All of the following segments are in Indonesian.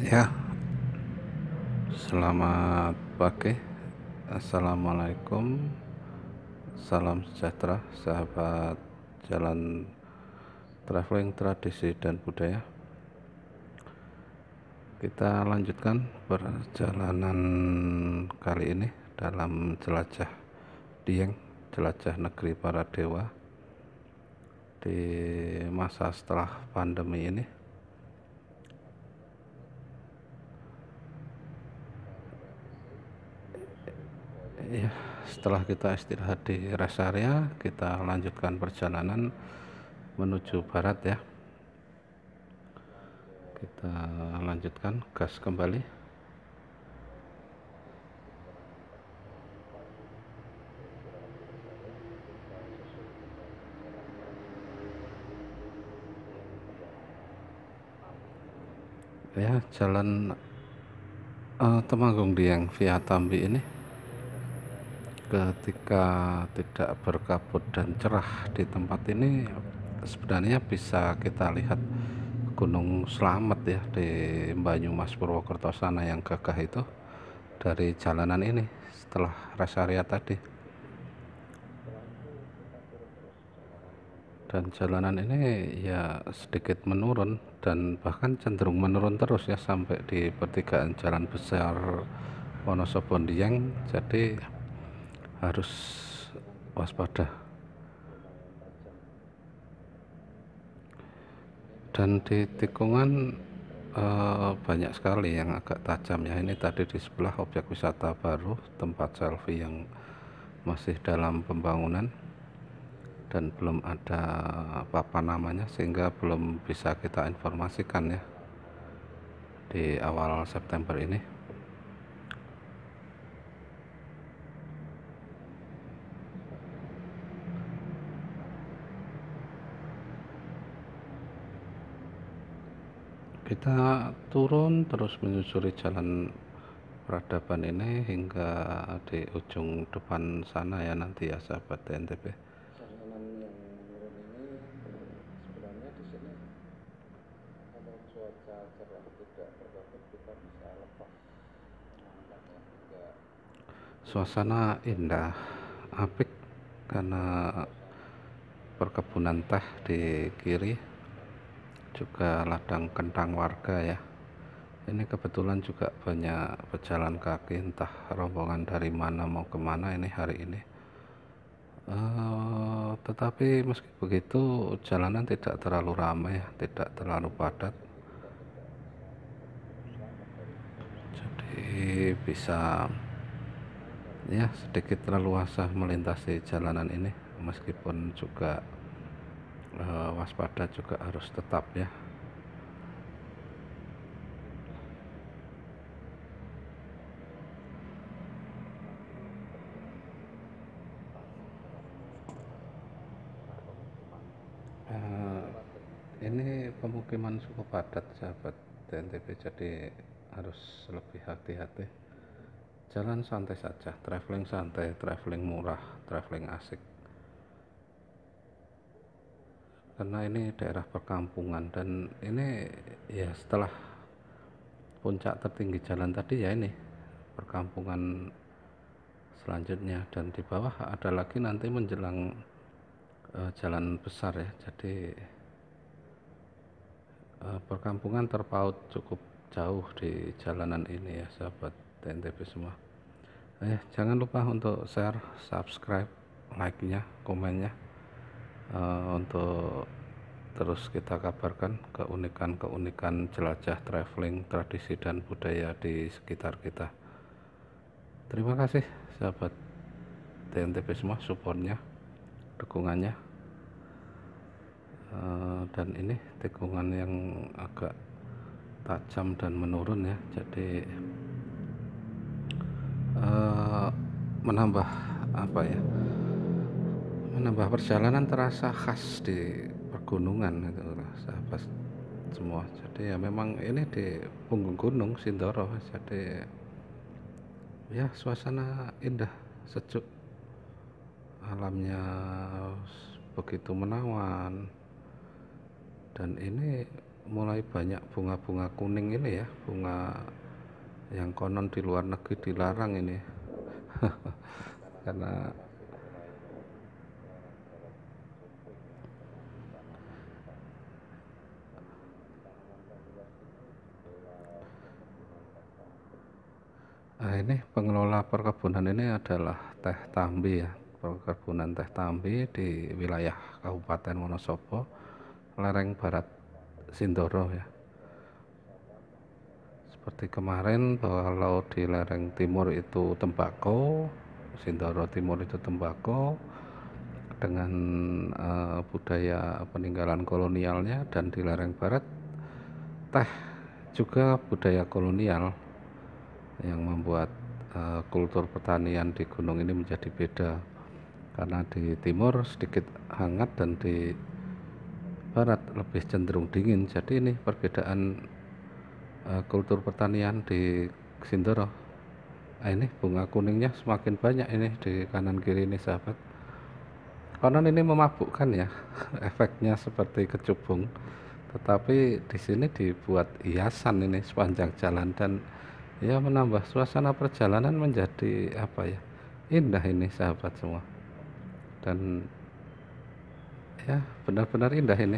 Ya, selamat pagi. Assalamualaikum. Salam sejahtera, sahabat jalan traveling tradisi dan budaya. Kita lanjutkan perjalanan kali ini dalam jelajah Dieng, jelajah negeri para dewa di masa setelah pandemi ini. Ya, setelah kita istirahat di rest area, kita lanjutkan perjalanan menuju barat ya. Kita lanjutkan, gas kembali. Ya, jalan Temanggung Dieng via Tambi ini ketika tidak berkabut dan cerah di tempat ini sebenarnya bisa kita lihat Gunung Slamet ya di Banyumas Purwokerto sana yang gagah itu dari jalanan ini setelah rest area tadi. Dan jalanan ini ya sedikit menurun dan bahkan cenderung menurun terus ya sampai di pertigaan jalan besar Wonosobo Dieng, jadi harus waspada. Dan di tikungan banyak sekali yang agak tajam ya. Ini tadi di sebelah objek wisata baru, tempat selfie yang masih dalam pembangunan dan belum ada apa-apa namanya sehingga belum bisa kita informasikan ya di awal September ini. Kita turun terus menyusuri jalan peradaban ini hingga di ujung depan sana ya nanti ya sahabat TNTP. Jalanan yang menurun ini sebenarnya di sini kalau cuaca cerah tidak berkabut kita bisa lepas mengangkatnya hingga Suasana indah, apik karena perkebunan teh di kiri, juga ladang kentang warga ya. Ini kebetulan juga banyak pejalan kaki entah rombongan dari mana mau kemana ini hari ini. Tetapi meski begitu jalanan tidak terlalu ramai ya, tidak terlalu padat. Jadi bisa ya sedikit leluasa melintasi jalanan ini meskipun juga waspada juga harus tetap ya. Ini pemukiman cukup padat sahabat TNTP, jadi harus lebih hati-hati. Jalan santai saja, traveling santai, traveling murah, traveling asik. Karena ini daerah perkampungan dan ini ya setelah puncak tertinggi jalan tadi ya ini perkampungan selanjutnya, dan di bawah ada lagi nanti menjelang jalan besar ya. Jadi perkampungan terpaut cukup jauh di jalanan ini ya sahabat TNTP semua. Jangan lupa untuk share, subscribe, like-nya, komennya, untuk terus kita kabarkan keunikan-keunikan jelajah traveling tradisi dan budaya di sekitar kita. Terima kasih sahabat TNTP semua supportnya, dukungannya. Dan ini tikungan yang agak tajam dan menurun ya, jadi menambah apa ya, menambah perjalanan terasa khas di pergunungan itu sahabat semua. Jadi ya memang ini di punggung gunung Sindoro, jadi ya suasana indah, sejuk, alamnya begitu menawan Dan ini mulai banyak bunga-bunga kuning ini ya, bunga yang konon di luar negeri dilarang ini. Karena ini pengelola perkebunan ini adalah Teh Tambi ya, perkebunan Teh Tambi di wilayah Kabupaten Wonosobo, lereng barat Sindoro ya. Seperti kemarin kalau di lereng timur itu tembakau, Sindoro Timur itu tembakau dengan budaya peninggalan kolonialnya, dan di lereng barat teh juga budaya kolonial yang membuat kultur pertanian di gunung ini menjadi beda, karena di timur sedikit hangat dan di barat lebih cenderung dingin. Jadi ini perbedaan kultur pertanian di Sindoro. Ini bunga kuningnya semakin banyak ini di kanan kiri ini sahabat. Konon ini memabukkan ya, efeknya seperti kecubung, tetapi di sini dibuat hiasan ini sepanjang jalan, dan ya menambah suasana perjalanan menjadi apa ya, indah ini sahabat semua. Dan ya benar-benar indah ini.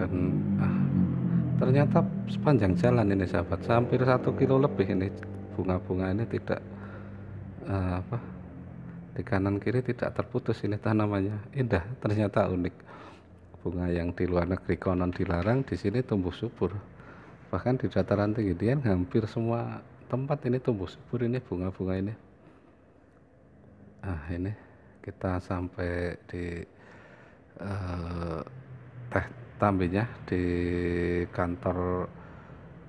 Dan ternyata sepanjang jalan ini sahabat, hampir 1 kilo lebih ini bunga-bunga ini tidak di kanan kiri tidak terputus ini tanamannya. Indah, ternyata unik. Bunga yang di luar negeri konon dilarang, di sini tumbuh subur. Bahkan di dataran tinggi Dieng hampir semua tempat ini tumbuh subur ini bunga-bunga ini. Ini kita sampai di Teh Tambinya, di kantor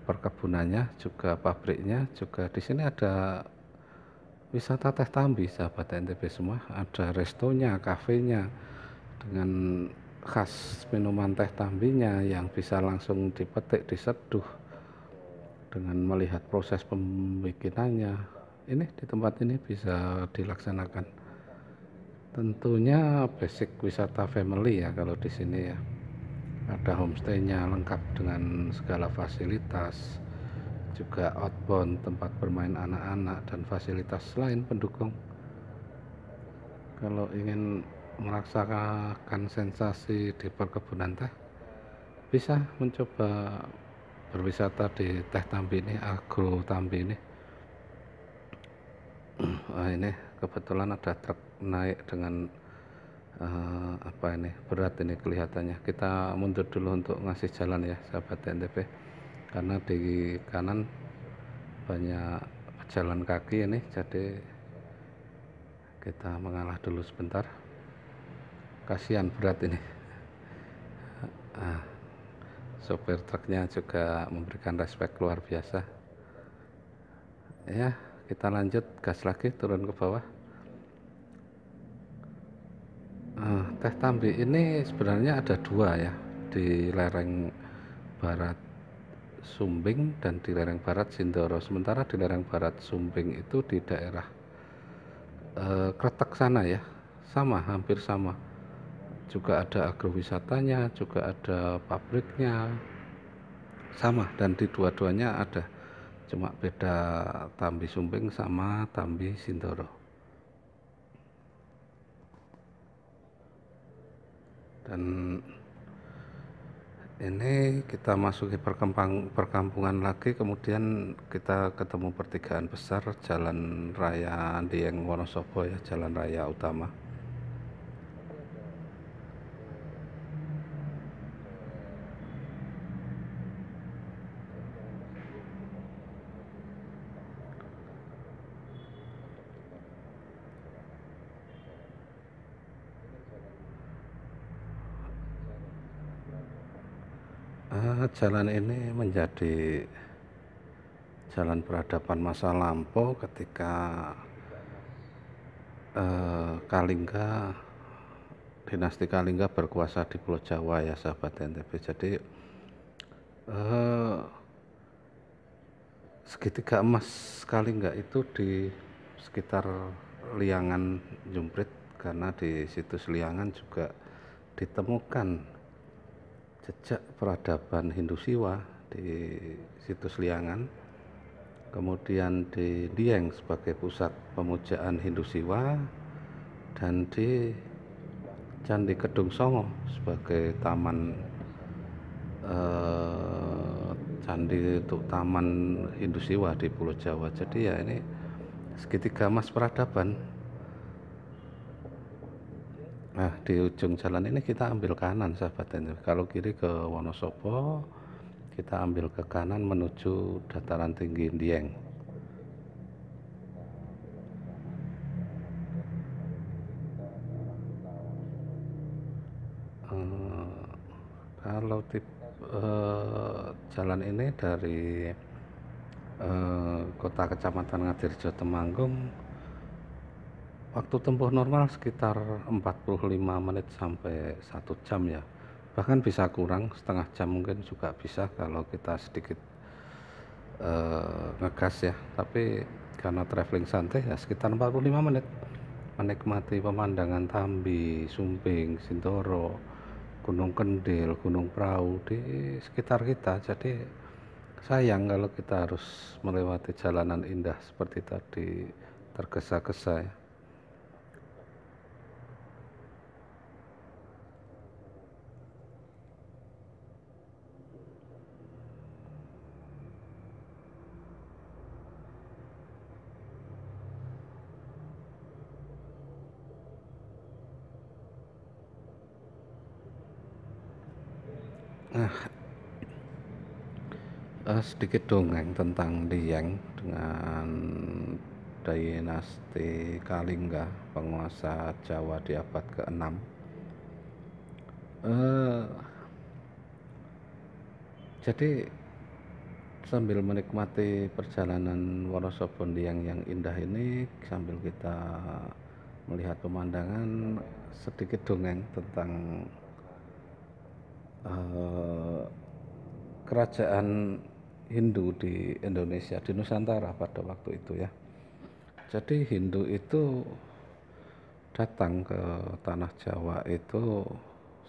perkebunannya, juga pabriknya, juga di sini ada wisata Teh Tambi sahabat NTB semua. Ada restonya, kafenya dengan khas minuman Teh Tambinya yang bisa langsung dipetik, diseduh dengan melihat proses pembikinannya. Ini di tempat ini bisa dilaksanakan. Tentunya basic wisata family ya kalau di sini ya. Ada homestaynya lengkap dengan segala fasilitas, juga outbound tempat bermain anak-anak dan fasilitas lain pendukung. Kalau ingin merasakan sensasi di perkebunan teh, bisa mencoba berwisata di Teh Tambi ini, Agro Tambi ini. Ini kebetulan ada truk naik dengan berat ini kelihatannya. Kita mundur dulu untuk ngasih jalan ya sahabat NTB, karena di kanan banyak pejalan kaki ini, jadi kita mengalah dulu sebentar. Kasihan berat ini. Sopir truknya juga memberikan respek luar biasa ya. Kita lanjut gas lagi, turun ke bawah. Teh Tambi ini sebenarnya ada dua ya, di lereng barat Sumbing dan di lereng barat Sindoro. Sementara di lereng barat Sumbing itu di daerah Kretek sana ya, sama, hampir sama. Juga ada agrowisatanya, juga ada pabriknya, sama. Dan di dua-duanya ada, cuma beda Tambi Sumbing sama Tambi Sindoro. Dan ini kita masuki perkampungan lagi, kemudian kita ketemu pertigaan besar Jalan Raya Dieng Wonosobo ya, jalan raya utama. Jalan ini menjadi jalan peradaban masa lampau ketika dinasti Kalingga berkuasa di Pulau Jawa ya sahabat NTB. Jadi segitiga emas Kalingga itu di sekitar Liangan Jumprit, karena di situs Liangan juga ditemukan jejak peradaban Hindu Siwa di situs Liangan. Kemudian di Dieng sebagai pusat pemujaan Hindu Siwa, dan di Candi Kedung Songo sebagai taman candi untuk taman Hindu Siwa di Pulau Jawa. Jadi ya ini segitiga emas peradaban. Nah, di ujung jalan ini kita ambil kanan, sahabat ini. Kalau kiri ke Wonosobo, kita ambil ke kanan menuju dataran tinggi Dieng. Kalau jalan ini dari kota kecamatan Ngadirjo Temanggung, waktu tempuh normal sekitar 45 menit sampai 1 jam ya. Bahkan bisa kurang, setengah jam mungkin juga bisa kalau kita sedikit ngegas ya. Tapi karena traveling santai ya sekitar 45 menit menikmati pemandangan Tambi, Sumbing, Sindoro, Gunung Kendil, Gunung Prau di sekitar kita. Jadi sayang kalau kita harus melewati jalanan indah seperti tadi, tergesa-gesa ya. Sedikit dongeng tentang Dieng dengan dinasti Kalingga, penguasa Jawa di abad ke-6. Jadi sambil menikmati perjalanan Wonosobo Dieng yang indah ini, sambil kita melihat pemandangan, sedikit dongeng tentang kerajaan Hindu di Indonesia, di Nusantara pada waktu itu ya. Jadi Hindu itu datang ke tanah Jawa itu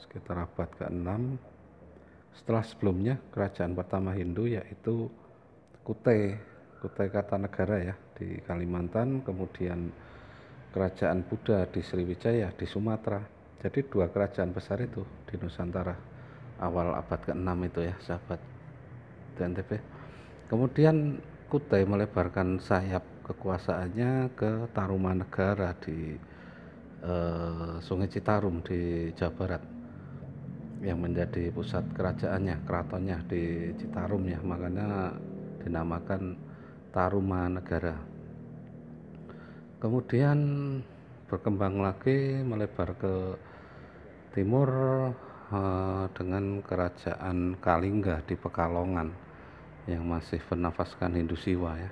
sekitar abad ke-6. Setelah sebelumnya kerajaan pertama Hindu yaitu Kutai Kartanegara ya di Kalimantan, kemudian kerajaan Buddha di Sriwijaya di Sumatera. Jadi 2 kerajaan besar itu di Nusantara awal abad ke-6 itu ya, sahabat TNTP. Kemudian Kutai melebarkan sayap kekuasaannya ke Tarumanegara di Sungai Citarum di Jawa Barat, yang menjadi pusat kerajaannya, keratonnya di Citarum ya, makanya dinamakan Tarumanegara. Kemudian berkembang lagi melebar ke timur dengan kerajaan Kalingga di Pekalongan yang masih bernafaskan Hindu Siwa ya.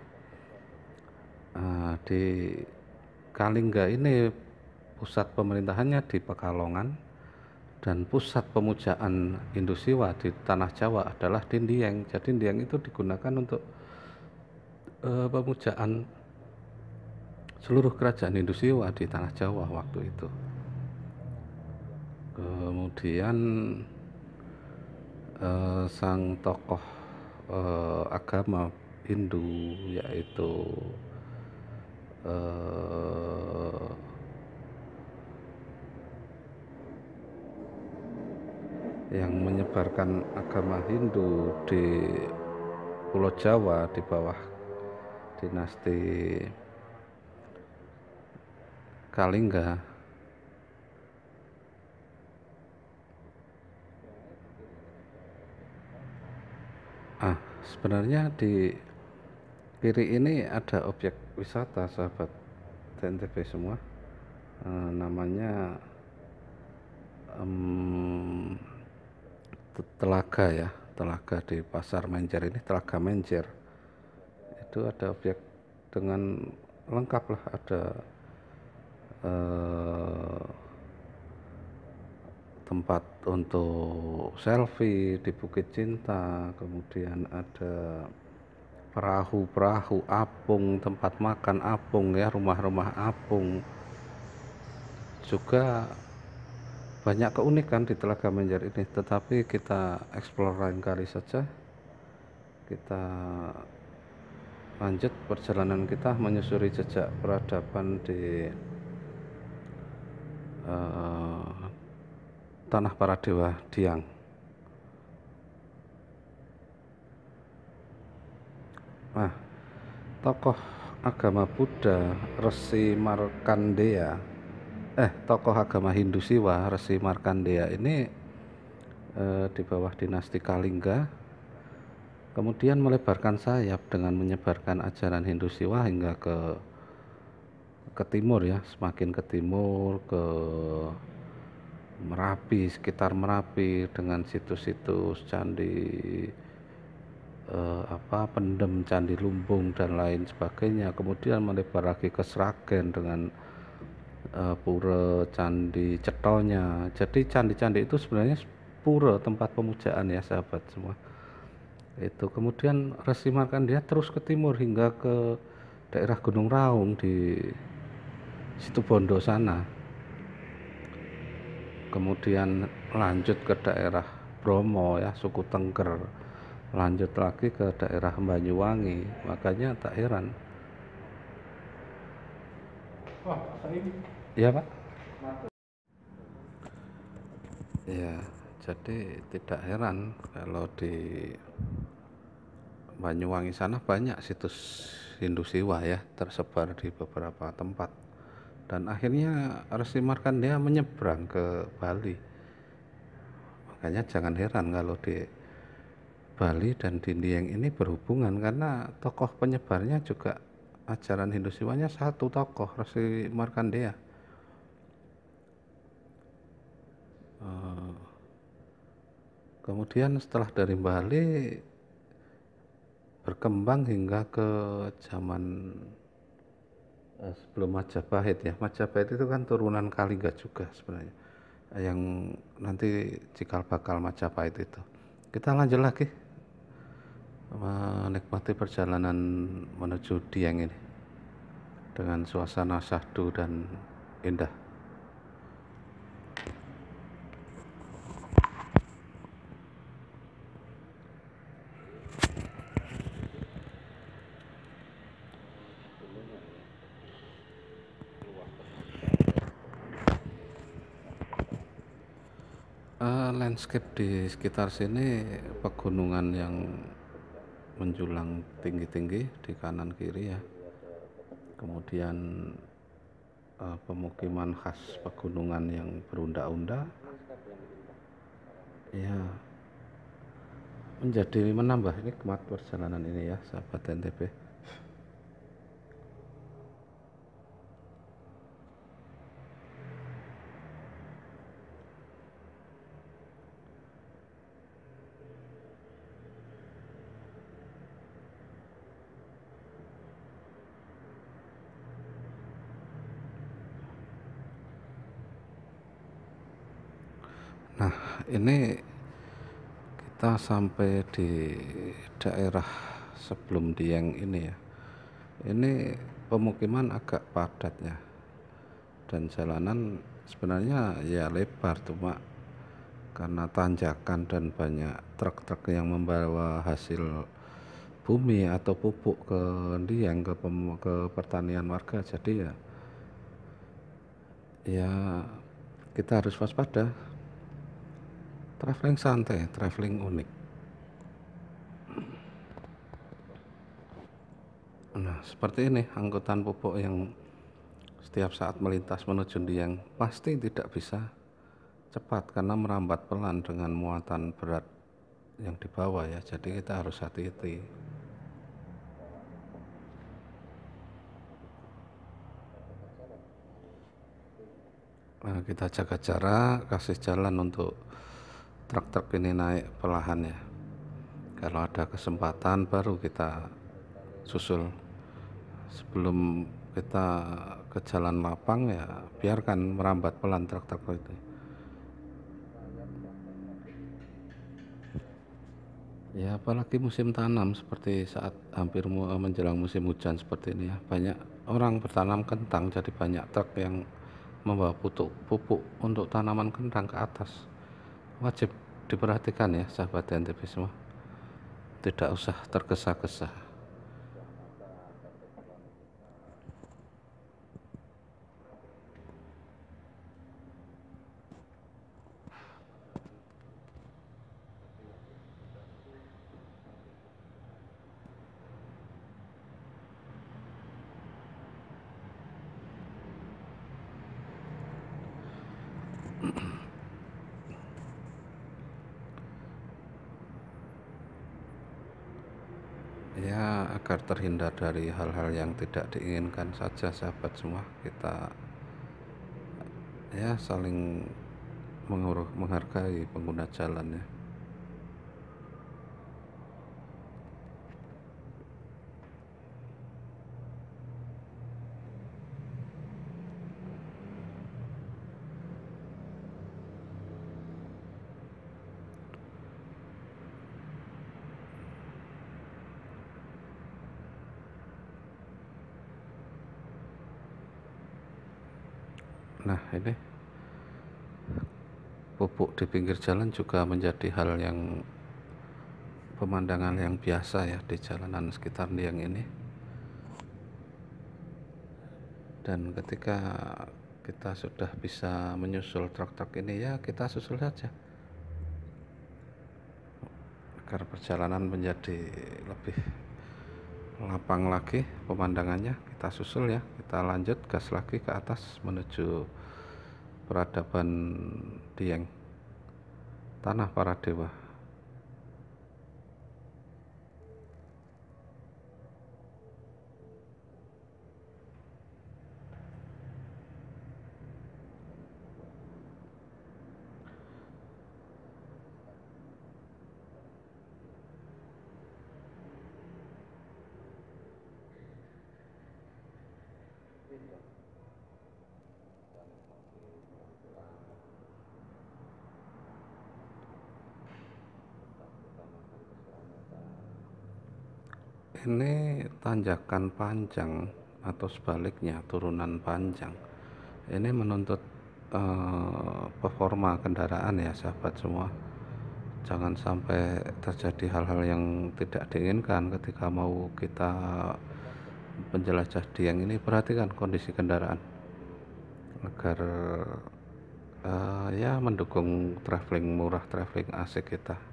Di Kalingga ini pusat pemerintahannya di Pekalongan, dan pusat pemujaan Hindu Siwa di tanah Jawa adalah di Dieng. Jadi Dieng itu digunakan untuk pemujaan seluruh kerajaan Hindu Siwa di tanah Jawa waktu itu. Kemudian sang tokoh agama Hindu yaitu yang menyebarkan agama Hindu di Pulau Jawa di bawah dinasti Kalingga. Sebenarnya di kiri ini ada objek wisata, sahabat TNTP semua. Namanya telaga ya, telaga di Pasar Menjer ini, Telaga Menjer. Itu ada objek dengan lengkap lah, ada tempat untuk selfie di Bukit Cinta, kemudian ada perahu-perahu apung, tempat makan apung ya, rumah-rumah apung. Juga banyak keunikan di Telaga Menjer ini, tetapi kita eksplor lain kali saja. Kita lanjut perjalanan kita menyusuri jejak peradaban di Tanah Para Dewa Diang. Nah, tokoh agama Buddha Resi Markandeya, tokoh agama Hindu Siwa Resi Markandeya ini di bawah dinasti Kalingga kemudian melebarkan sayap dengan menyebarkan ajaran Hindu Siwa hingga ke timur ya, semakin ke timur, ke Merapi, sekitar Merapi dengan situs-situs candi Pendem, Candi Lumbung dan lain sebagainya. Kemudian melebar lagi ke Sragen dengan pura Candi Cetonya. Jadi candi-candi itu sebenarnya pura, tempat pemujaan ya sahabat semua. Itu kemudian Resi Markandeya terus ke timur hingga ke daerah Gunung Raung di Situbondo sana. Kemudian lanjut ke daerah Bromo ya, suku Tengger. Lanjut lagi ke daerah Banyuwangi. Makanya tak heran. Iya Pak? Ya, jadi tidak heran kalau di Banyuwangi sana banyak situs Hindu Siwa ya, tersebar di beberapa tempat. Dan akhirnya Resi Markandeya menyeberang ke Bali. Makanya jangan heran kalau di Bali dan di Dieng ini berhubungan, karena tokoh penyebarnya juga ajaran Hindu Siwanya satu tokoh, Resi Markandeya. Kemudian setelah dari Bali berkembang hingga ke zaman sebelum Majapahit ya. Majapahit itu kan turunan Kalingga juga sebenarnya, yang nanti cikal bakal Majapahit itu. Kita lanjut lagi menikmati perjalanan menuju Dieng ini dengan suasana syahdu dan indah. Landscape di sekitar sini pegunungan yang menjulang tinggi-tinggi di kanan kiri ya. Kemudian pemukiman khas pegunungan yang berunda-unda ya, menjadi menambah nikmat perjalanan ini ya sahabat NTB. Nah, ini kita sampai di daerah sebelum Dieng ini ya. Ini pemukiman agak padat ya. Dan jalanan sebenarnya ya lebar, cuma karena tanjakan dan banyak truk-truk yang membawa hasil bumi atau pupuk ke Dieng, ke pertanian warga, jadi ya kita harus waspada. Traveling santai, traveling unik. Nah, seperti ini angkutan pupuk yang setiap saat melintas menuju Dieng pasti tidak bisa cepat karena merambat pelan dengan muatan berat yang dibawa ya. Jadi kita harus hati-hati. Nah, kita jaga jarak, kasih jalan untuk truk-truk ini naik perlahan ya. Kalau ada kesempatan baru kita susul. Sebelum kita ke jalan lapang ya biarkan merambat pelan truk-truk itu. Ya apalagi musim tanam seperti saat hampir menjelang musim hujan seperti ini ya, banyak orang bertanam kentang, jadi banyak truk yang membawa pupuk untuk tanaman kentang ke atas. Wajib diperhatikan ya sahabat NTB semua, tidak usah tergesa-gesa. Ya agar terhindar dari hal-hal yang tidak diinginkan saja sahabat semua, kita ya saling menghargai pengguna jalan ya. Nah ini pupuk di pinggir jalan juga menjadi hal yang pemandangan yang biasa ya di jalanan sekitar Dieng ini. Dan ketika kita sudah bisa menyusul truk-truk ini ya kita susul saja agar perjalanan menjadi lebih lapang lagi pemandangannya. Kita susul ya, kita lanjut gas lagi ke atas menuju peradaban Dieng, tanah para dewa. Ini tanjakan panjang atau sebaliknya turunan panjang. Ini menuntut performa kendaraan ya sahabat semua. Jangan sampai terjadi hal-hal yang tidak diinginkan ketika mau kita menjelajah Dieng ini. Perhatikan kondisi kendaraan agar ya mendukung traveling murah, traveling asik kita.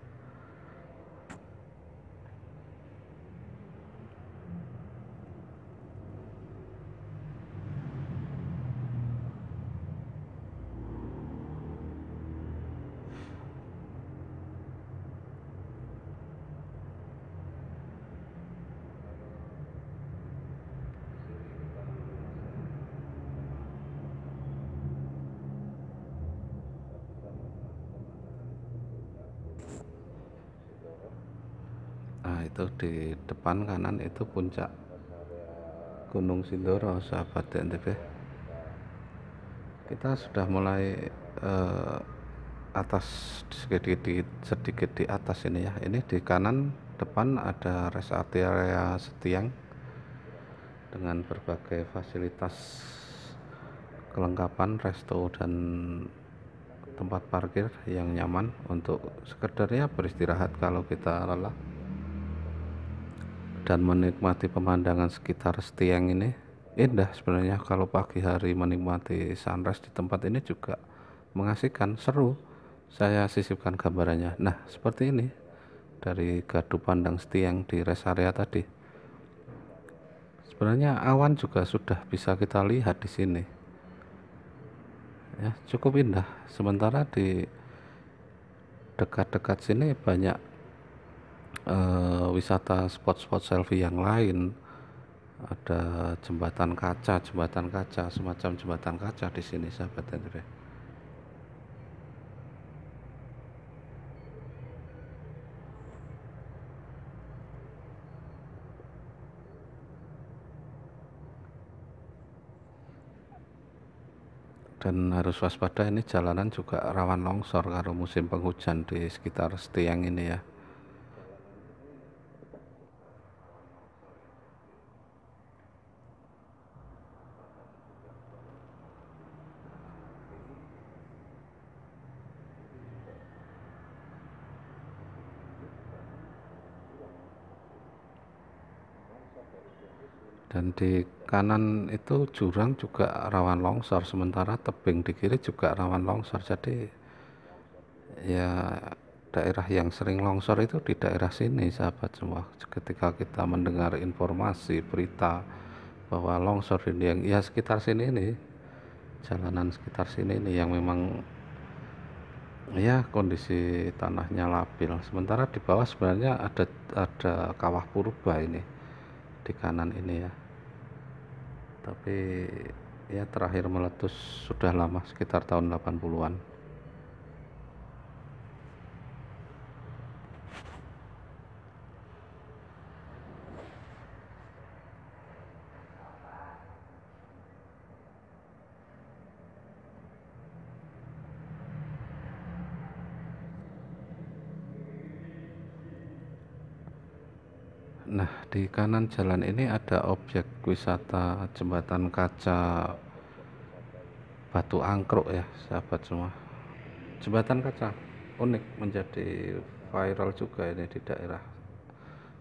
Nah itu di depan kanan itu puncak Gunung Sindoro sahabat NTB. Kita sudah mulai atas sedikit di atas ini ya. Ini di kanan depan ada rest area Setiang dengan berbagai fasilitas kelengkapan resto dan tempat parkir yang nyaman untuk sekedarnya beristirahat kalau kita lelah dan menikmati pemandangan sekitar Setiang ini. Indah sebenarnya kalau pagi hari menikmati sunrise di tempat ini juga mengasihkan, seru. Saya sisipkan gambarannya. Nah seperti ini dari gardu pandang Setiang di rest area tadi. Sebenarnya awan juga sudah bisa kita lihat di sini ya, cukup indah. Sementara di dekat-dekat sini banyak wisata spot-spot selfie yang lain. Ada jembatan kaca, semacam jembatan kaca di sini sahabat NTB. Dan harus waspada, ini jalanan juga rawan longsor kalau musim penghujan di sekitar Setiang ini ya. Dan di kanan itu jurang juga rawan longsor, sementara tebing di kiri juga rawan longsor. Jadi ya daerah yang sering longsor itu di daerah sini sahabat semua. Ketika kita mendengar informasi berita bahwa longsor ini yang ya sekitar sini nih, jalanan sekitar sini nih yang memang ya kondisi tanahnya labil. Sementara di bawah sebenarnya ada kawah purba ini di kanan ini ya. Tapi ya terakhir meletus sudah lama, sekitar tahun 80-an. Nah, di kanan jalan ini ada objek wisata jembatan kaca Batu Angkruk ya sahabat semua. Jembatan kaca unik, menjadi viral juga ini di daerah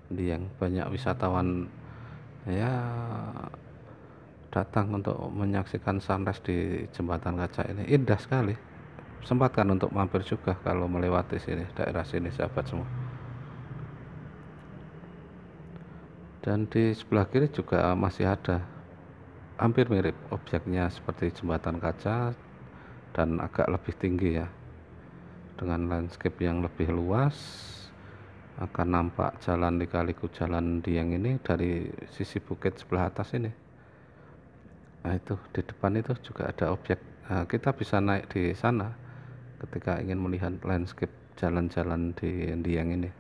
Dieng. Banyak wisatawan ya datang untuk menyaksikan sunrise di jembatan kaca ini. Indah sekali. Sempatkan untuk mampir juga kalau melewati sini, daerah sini sahabat semua. Dan di sebelah kiri juga masih ada, hampir mirip objeknya seperti jembatan kaca dan agak lebih tinggi ya, dengan landscape yang lebih luas. Akan nampak jalan Lika-Liku Jalan Dieng ini dari sisi bukit sebelah atas ini. Nah itu di depan itu juga ada objek. Nah, kita bisa naik di sana ketika ingin melihat landscape jalan-jalan di Dieng ini.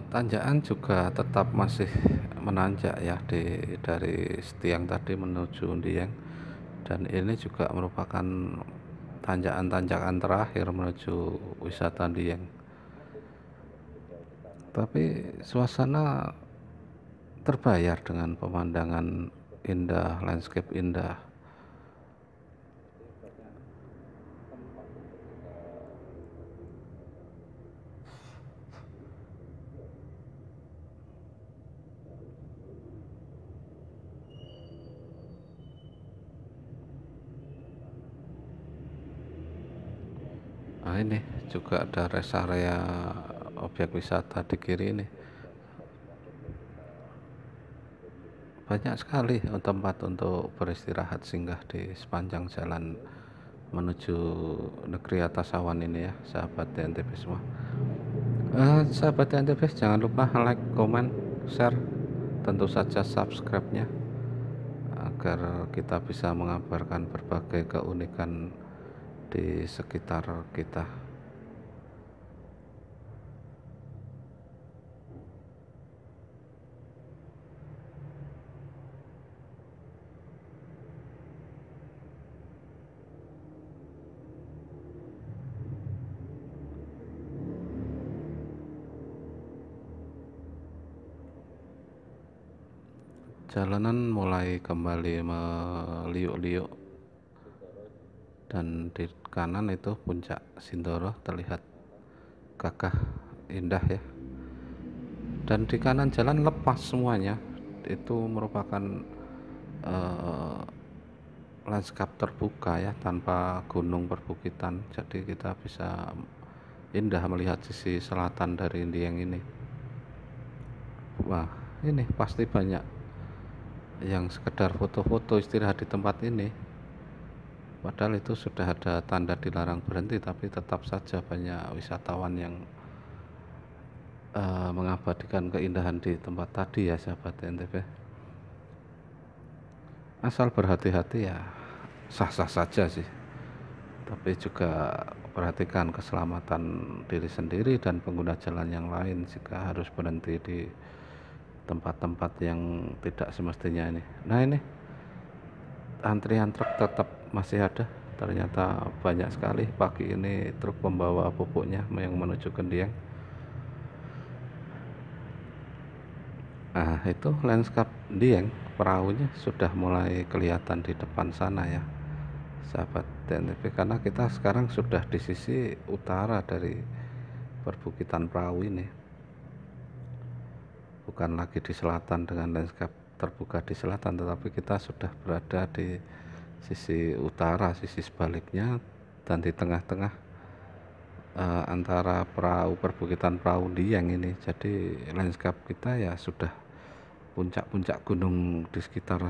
Tanjakan juga tetap masih menanjak ya dari Setiang tadi menuju Dieng, dan ini juga merupakan tanjakan-tanjakan terakhir menuju wisata Dieng. Tapi suasana terbayar dengan pemandangan indah, landscape indah. Nah ini juga ada rest area objek wisata di kiri ini. Banyak sekali tempat untuk beristirahat singgah di sepanjang jalan menuju negeri atas awan ini ya sahabat TNTP semua. Sahabat TNTP jangan lupa like, komen, share, tentu saja subscribe-nya agar kita bisa mengabarkan berbagai keunikan di sekitar kita. Jalanan mulai kembali meliuk-liuk, dan di kanan itu puncak Sindoro terlihat gagah indah ya. Dan di kanan jalan lepas semuanya, itu merupakan lanskap terbuka ya, tanpa gunung perbukitan. Jadi kita bisa indah melihat sisi selatan dari Dieng ini. Wah, ini pasti banyak yang sekedar foto-foto istirahat di tempat ini, padahal itu sudah ada tanda dilarang berhenti, tapi tetap saja banyak wisatawan yang mengabadikan keindahan di tempat tadi ya sahabat NTB. Asal berhati-hati ya, sah-sah saja sih, tapi juga perhatikan keselamatan diri sendiri dan pengguna jalan yang lain jika harus berhenti di tempat-tempat yang tidak semestinya ini. Nah, ini antrian truk tetap masih ada, ternyata banyak sekali pagi ini truk pembawa pupuknya yang menuju ke Dieng. Nah, itu landscape Dieng, perahunya sudah mulai kelihatan di depan sana ya, sahabat TNTP, karena kita sekarang sudah di sisi utara dari perbukitan perahu ini, bukan lagi di selatan dengan landscape terbuka di selatan, tetapi kita sudah berada di sisi utara, sisi sebaliknya, dan di tengah-tengah antara perbukitan perahu Dieng ini. Jadi landscape kita ya sudah puncak-puncak gunung di sekitar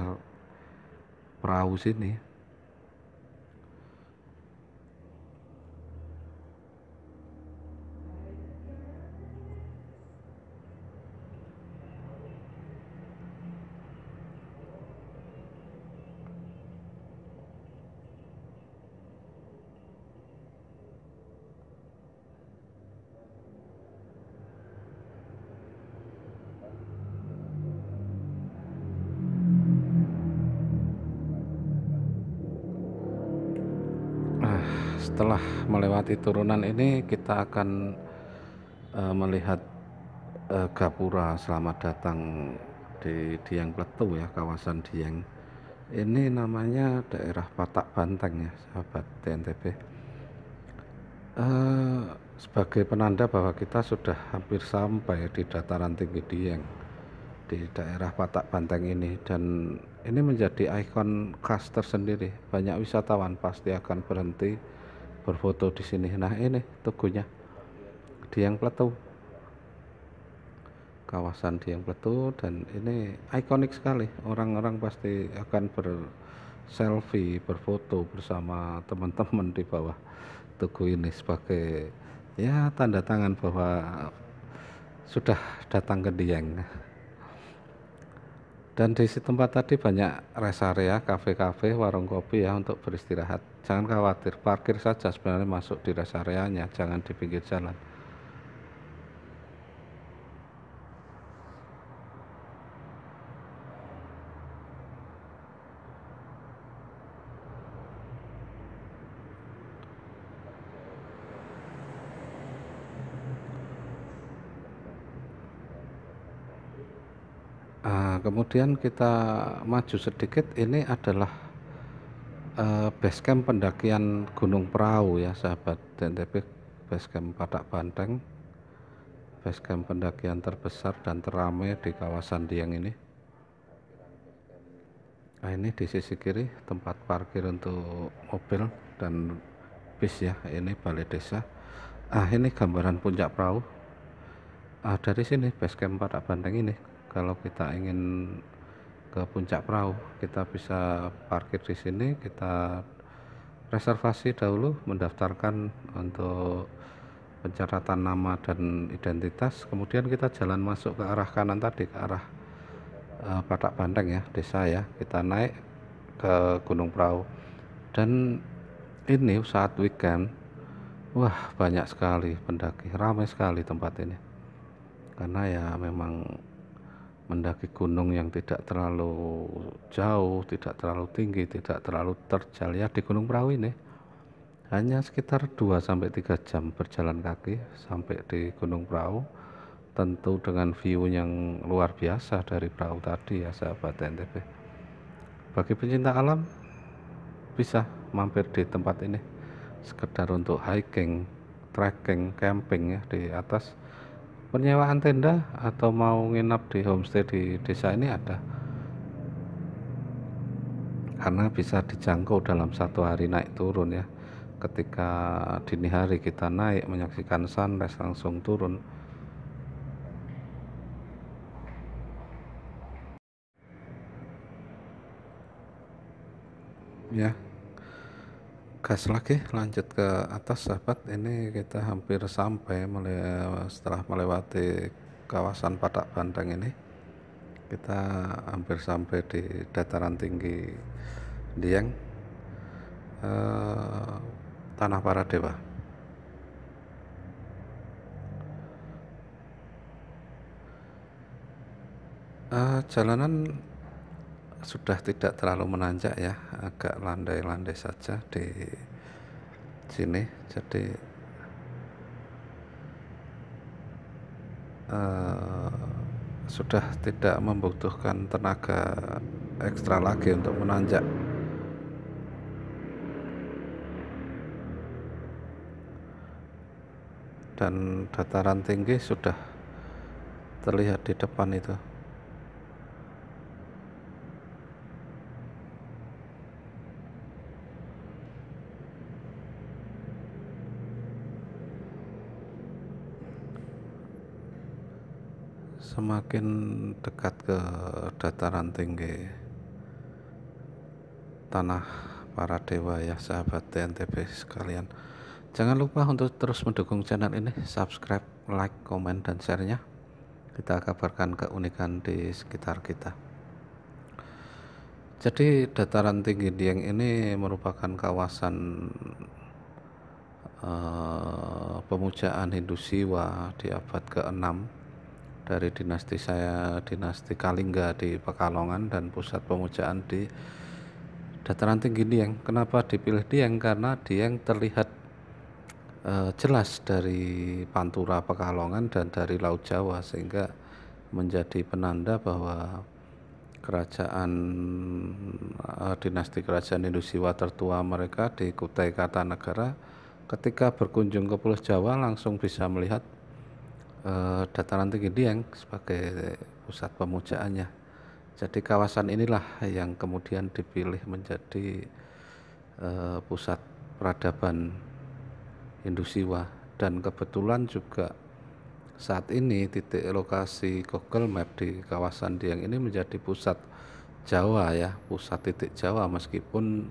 perahu sini. Nah, setelah melewati turunan ini kita akan melihat gapura selamat datang di Dieng Pletu ya, kawasan Dieng. Ini namanya daerah Patak Banteng ya, sahabat TNTP. Sebagai penanda bahwa kita sudah hampir sampai di dataran tinggi Dieng, di daerah Patak Banteng ini, dan ini menjadi ikon khas tersendiri. Banyak wisatawan pasti akan berhenti berfoto di sini. Nah, ini tugunya Dieng Pletu, kawasan Dieng Pletu, dan ini ikonik sekali. Orang-orang pasti akan berselfie, berfoto bersama teman-teman di bawah tugu ini sebagai ya tanda tangan bahwa sudah datang ke Dieng. Dan di tempat tadi banyak rest area, kafe-kafe, warung kopi ya untuk beristirahat. Jangan khawatir, parkir saja sebenarnya masuk di rest areanya, jangan di pinggir jalan. Kemudian kita maju sedikit, ini adalah base camp pendakian Gunung Perahu ya, sahabat TNTP. Base camp Patak Banteng, base camp pendakian terbesar dan teramai di kawasan Dieng ini. Nah, ini di sisi kiri tempat parkir untuk mobil dan bis ya, ini balai desa. Ini gambaran puncak perahu. Dari sini base camp Patak Banteng ini, kalau kita ingin ke puncak perahu, kita bisa parkir di sini, kita reservasi dahulu, mendaftarkan untuk pencatatan nama dan identitas, kemudian kita jalan masuk ke arah kanan tadi, ke arah Patak Banteng ya, desa ya, kita naik ke Gunung Perahu. Dan ini saat weekend, wah banyak sekali pendaki, ramai sekali tempat ini, karena ya memang mendaki gunung yang tidak terlalu jauh, tidak terlalu tinggi, tidak terlalu terjal ya. Di Gunung Perahu ini hanya sekitar 2-3 jam berjalan kaki sampai di Gunung Perahu, tentu dengan view yang luar biasa dari perahu tadi ya, sahabat NTP. Bagi pencinta alam bisa mampir di tempat ini sekedar untuk hiking, trekking, camping ya di atas. Penyewaan tenda atau mau nginap di homestay di desa ini ada, karena bisa dijangkau dalam 1 hari naik turun ya. Ketika dini hari kita naik menyaksikan sunrise, langsung turun. Ya, gas lagi, lanjut ke atas sahabat. Ini kita hampir sampai setelah melewati kawasan Patak Banteng ini, kita hampir sampai di dataran tinggi Dieng. Tanah Para Dewa. Jalanan sudah tidak terlalu menanjak ya, agak landai-landai saja di sini, jadi sudah tidak membutuhkan tenaga ekstra lagi untuk menanjak. Dan dataran tinggi sudah terlihat di depan itu. Semakin dekat ke dataran tinggi Tanah Para Dewa ya sahabat TNTB sekalian, jangan lupa untuk terus mendukung channel ini, subscribe, like, komen, dan share-nya. Kita kabarkan keunikan di sekitar kita. Jadi dataran tinggi Dieng ini merupakan kawasan pemujaan Hindu Siwa di abad ke-6 dari dinasti Kalingga di Pekalongan, dan pusat pemujaan di dataran tinggi Dieng. Kenapa dipilih Dieng? Karena Dieng terlihat jelas dari Pantura Pekalongan dan dari Laut Jawa, sehingga menjadi penanda bahwa dinasti kerajaan Hindu Siwa tertua mereka di Kutai Kartanegara ketika berkunjung ke Pulau Jawa langsung bisa melihat dataran tinggi Dieng sebagai pusat pemujaannya. Jadi kawasan inilah yang kemudian dipilih menjadi pusat peradaban Hindu Siwa. Dan kebetulan juga saat ini titik lokasi Google Map di kawasan Dieng ini menjadi pusat Jawa ya, pusat titik Jawa, meskipun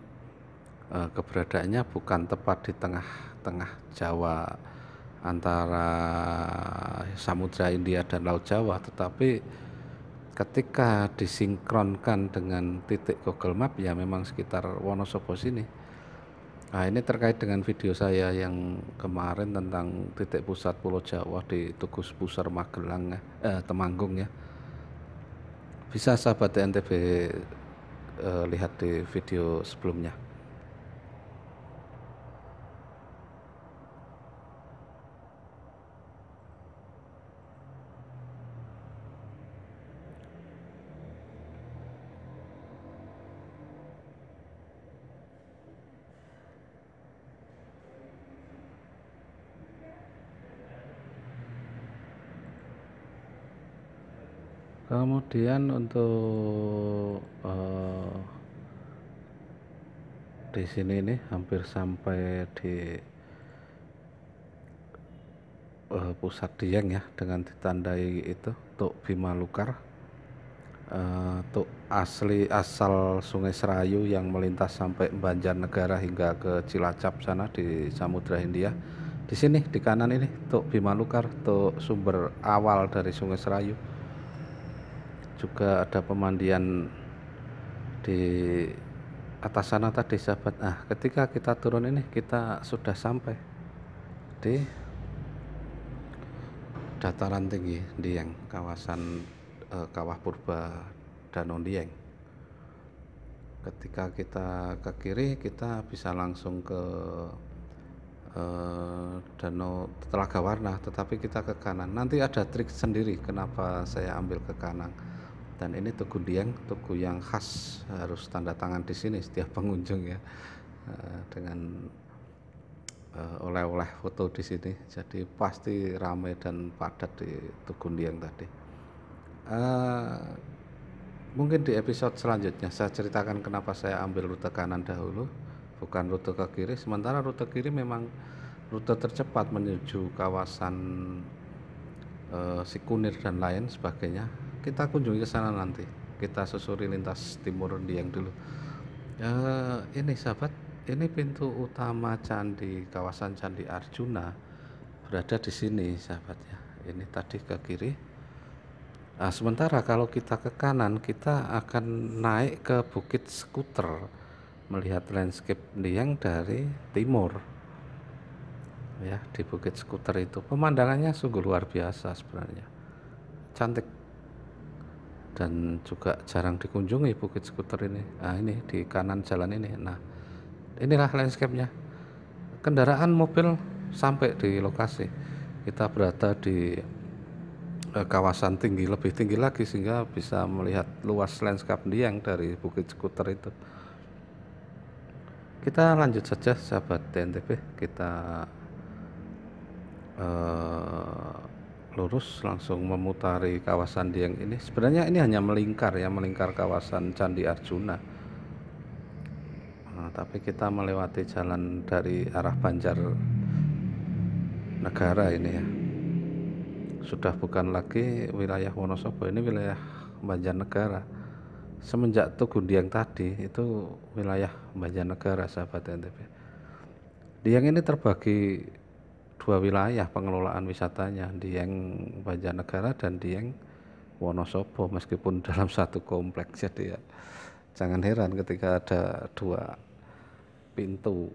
keberadaannya bukan tepat di tengah-tengah Jawa antara Samudra Hindia dan Laut Jawa, tetapi ketika disinkronkan dengan titik Google Map ya memang sekitar Wonosobo sini. Nah, ini terkait dengan video saya yang kemarin tentang titik pusat Pulau Jawa di Tugu Pusar Magelang, Temanggung ya. Bisa sahabat TNTB lihat di video sebelumnya. Kemudian untuk di sini nih hampir sampai di pusat Dieng ya, dengan ditandai itu Tuk Bima Lukar, Tuk asal Sungai Serayu yang melintas sampai Banjarnegara hingga ke Cilacap sana di Samudra Hindia. Di sini di kanan ini Tuk Bima Lukar, Tuk sumber awal dari Sungai Serayu. Juga ada pemandian di atas sana tadi sahabat. Nah, ketika kita turun ini kita sudah sampai di dataran tinggi Dieng, kawasan Kawah Purba Danau Dieng. Ketika kita ke kiri kita bisa langsung ke Danau Telaga Warna, tetapi kita ke kanan. Nanti ada trik sendiri kenapa saya ambil ke kanan. Dan ini Tugu Dieng, tugu yang khas, harus tanda tangan di sini setiap pengunjung ya, dengan oleh-oleh foto di sini. Jadi pasti ramai dan padat di Tugu Dieng tadi. Mungkin di episode selanjutnya saya ceritakan kenapa saya ambil rute kanan dahulu, bukan rute ke kiri. Sementara rute kiri memang rute tercepat menuju kawasan Sikunir dan lain sebagainya. Kita kunjungi ke sana nanti. Kita susuri lintas timur Dieng dulu. Ini sahabat, ini pintu utama candi, kawasan Candi Arjuna berada di sini sahabat ya. Ini tadi ke kiri. Nah, sementara kalau kita ke kanan kita akan naik ke Bukit Skuter, melihat landscape Dieng dari timur. ya di Bukit Skuter itu. Pemandangannya sungguh luar biasa sebenarnya, cantik dan juga jarang dikunjungi Bukit Skuter ini. Nah ini di kanan jalan ini. Nah inilah landscape-nya. Kendaraan mobil sampai di lokasi. Kita berada di kawasan tinggi, lebih tinggi lagi sehingga bisa melihat luas landscape Dieng dari Bukit Skuter itu. Kita lanjut saja sahabat TNTP, kita lurus langsung memutari kawasan Dieng ini. Sebenarnya ini hanya melingkar ya, melingkar kawasan Candi Arjuna. Tapi kita melewati jalan dari arah Banjarnegara ini ya. Sudah bukan lagi wilayah Wonosobo, ini wilayah Banjarnegara. Semenjak Tugu Dieng tadi itu wilayah Banjarnegara sahabat NTP. Dieng ini terbagi dua wilayah pengelolaan wisatanya, Dieng Banjarnegara dan Dieng Wonosobo, meskipun dalam satu kompleks. Jadi ya jangan heran ketika ada dua pintu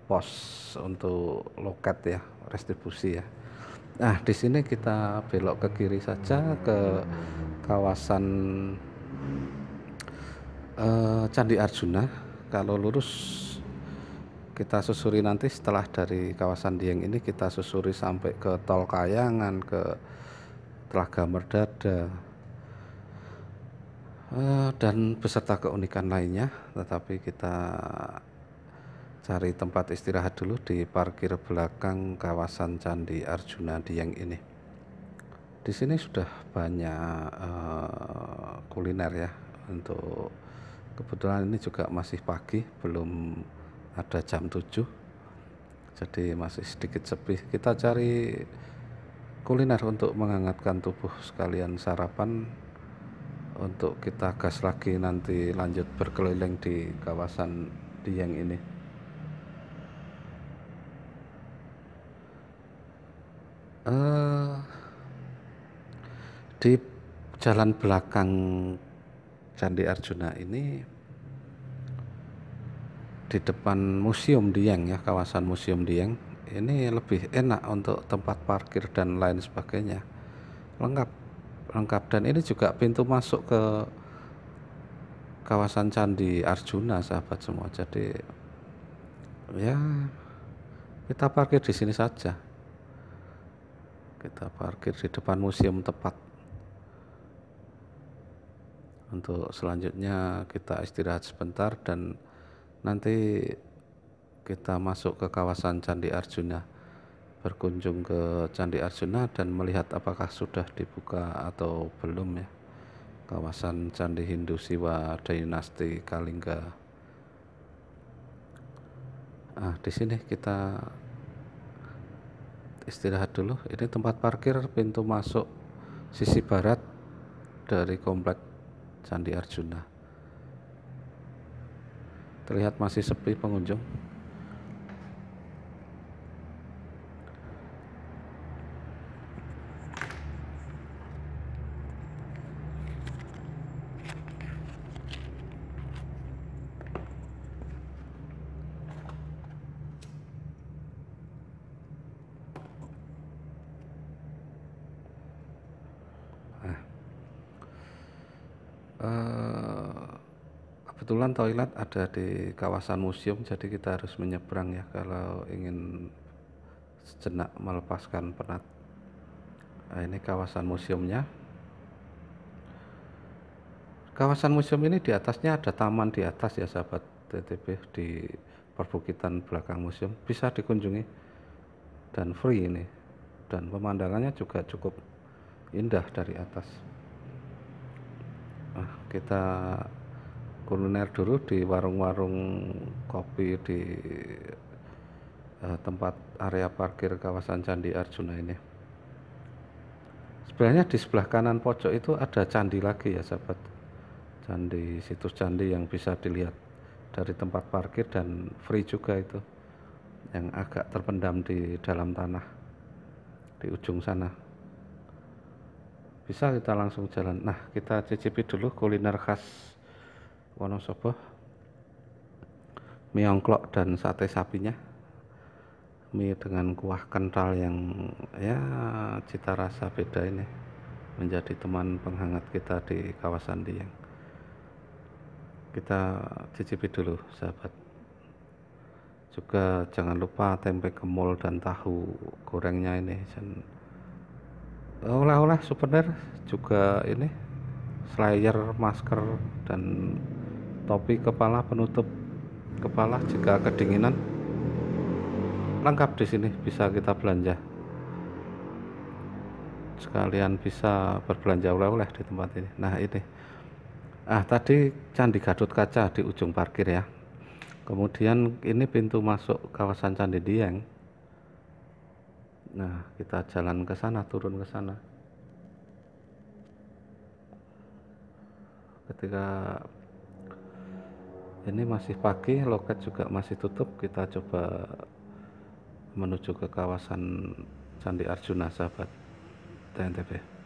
pos untuk loket ya, restribusi ya. Nah di sini kita belok ke kiri saja ke kawasan Candi Arjuna. Kalau lurus kita susuri nanti setelah dari kawasan Dieng ini, kita susuri sampai ke Tol Kayangan, ke Telaga Merdada, dan beserta keunikan lainnya. Tetapi kita cari tempat istirahat dulu di parkir belakang kawasan Candi Arjuna Dieng ini. Di sini sudah banyak kuliner ya. Untuk kebetulan ini juga masih pagi, belum ada jam 7, jadi masih sedikit sepi. Kita cari kuliner untuk menghangatkan tubuh sekalian sarapan, untuk kita gas lagi nanti lanjut berkeliling di kawasan Dieng ini. Di jalan belakang Candi Arjuna ini, di depan Museum Dieng ya, kawasan Museum Dieng ini lebih enak untuk tempat parkir dan lain sebagainya, lengkap. Dan ini juga pintu masuk ke kawasan Candi Arjuna sahabat semua. Jadi ya kita parkir di sini saja, kita parkir di depan museum tepat. Untuk selanjutnya kita istirahat sebentar dan nanti kita masuk ke kawasan Candi Arjuna, berkunjung ke Candi Arjuna dan melihat apakah sudah dibuka atau belum ya kawasan Candi Hindu Siwa Dinasti Kalingga. Di sini kita istirahat dulu. Ini tempat parkir pintu masuk sisi barat dari komplek Candi Arjuna. Terlihat masih sepi pengunjung. Kebetulan toilet ada di kawasan museum, jadi kita harus menyeberang ya kalau ingin sejenak melepaskan penat. Ini kawasan museumnya. Kawasan museum ini di atasnya ada taman di atas ya sahabat TTP, di perbukitan belakang museum, bisa dikunjungi dan free ini, dan pemandangannya juga cukup indah dari atas. Kita kuliner dulu di warung-warung kopi di tempat area parkir kawasan Candi Arjuna ini. Sebenarnya di sebelah kanan pojok itu ada candi lagi ya sahabat, candi, situs candi yang bisa dilihat dari tempat parkir dan free juga itu, yang agak terpendam di dalam tanah di ujung sana. Bisa kita langsung jalan. Nah kita cicipi dulu kuliner khas Wonosobo. mie ongklok dan sate sapinya, mie dengan kuah kental yang ya cita rasa beda ini menjadi teman penghangat kita di kawasan Dieng. Kita cicipi dulu sahabat. Juga jangan lupa tempe gemul dan tahu gorengnya ini. Oleh-oleh souvenir juga ini, slayer, masker, dan topi kepala penutup kepala jika kedinginan. Lengkap di sini, bisa kita belanja. Sekalian bisa berbelanja oleh-oleh di tempat ini. Nah ini. Tadi Candi Gatut Kaca di ujung parkir ya. Kemudian ini pintu masuk kawasan Candi Dieng. Nah, kita jalan ke sana, turun ke sana. Ketika ini masih pagi, loket juga masih tutup, kita coba menuju ke kawasan Candi Arjuna, sahabat TNTB.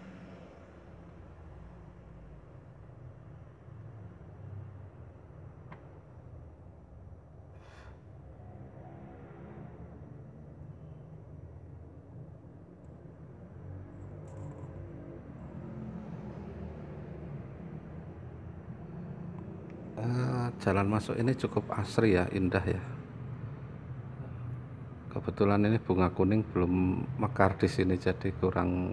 Jalan masuk ini cukup asri ya, indah ya. Kebetulan ini bunga kuning belum mekar di sini, jadi kurang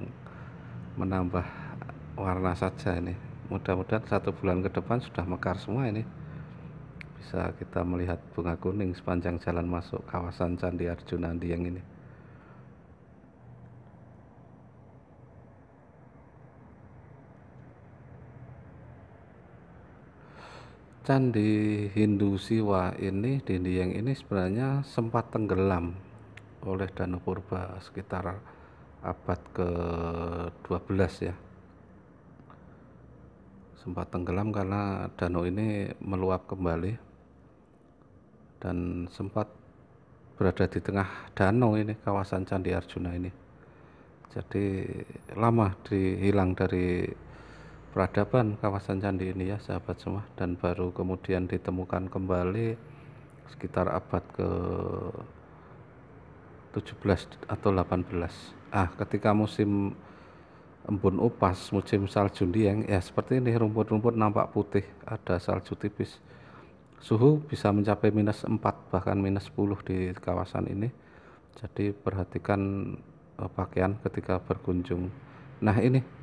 menambah warna saja ini. Mudah-mudahan 1 bulan ke depan sudah mekar semua ini. Bisa kita melihat bunga kuning sepanjang jalan masuk kawasan Candi Arjuna Dieng ini. Candi Hindu Siwa ini di Dieng ini sebenarnya sempat tenggelam oleh danau purba sekitar abad ke-12 ya. Sempat tenggelam karena danau ini meluap kembali dan sempat berada di tengah danau ini, kawasan Candi Arjuna ini. Jadi lama hilang dari peradaban kawasan candi ini ya sahabat semua, dan baru kemudian ditemukan kembali sekitar abad ke-17 atau 18. Ketika musim embun upas, musim salju Dieng ya seperti ini, rumput-rumput nampak putih, ada salju tipis. Suhu bisa mencapai -4 bahkan -10 di kawasan ini. Jadi perhatikan pakaian ketika berkunjung. Nah ini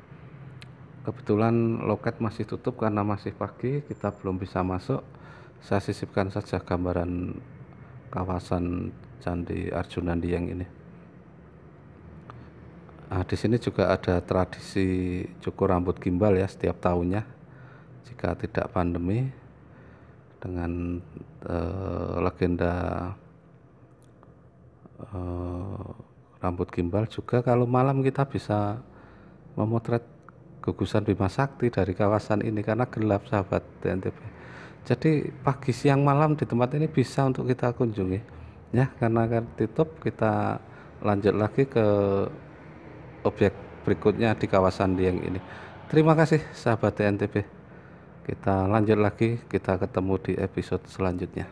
kebetulan loket masih tutup karena masih pagi, kita belum bisa masuk. Saya sisipkan saja gambaran kawasan Candi Arjuna Dieng ini. Di sini juga ada tradisi cukur rambut gimbal ya setiap tahunnya jika tidak pandemi, dengan legenda rambut gimbal. Juga kalau malam kita bisa memotret gugusan Bima Sakti dari kawasan ini karena gelap sahabat TNTB. Jadi pagi, siang, malam di tempat ini bisa untuk kita kunjungi ya, karena akan tutup. Kita lanjut lagi ke objek berikutnya di kawasan Dieng ini. Terima kasih sahabat TNTB. Kita lanjut lagi, kita ketemu di episode selanjutnya.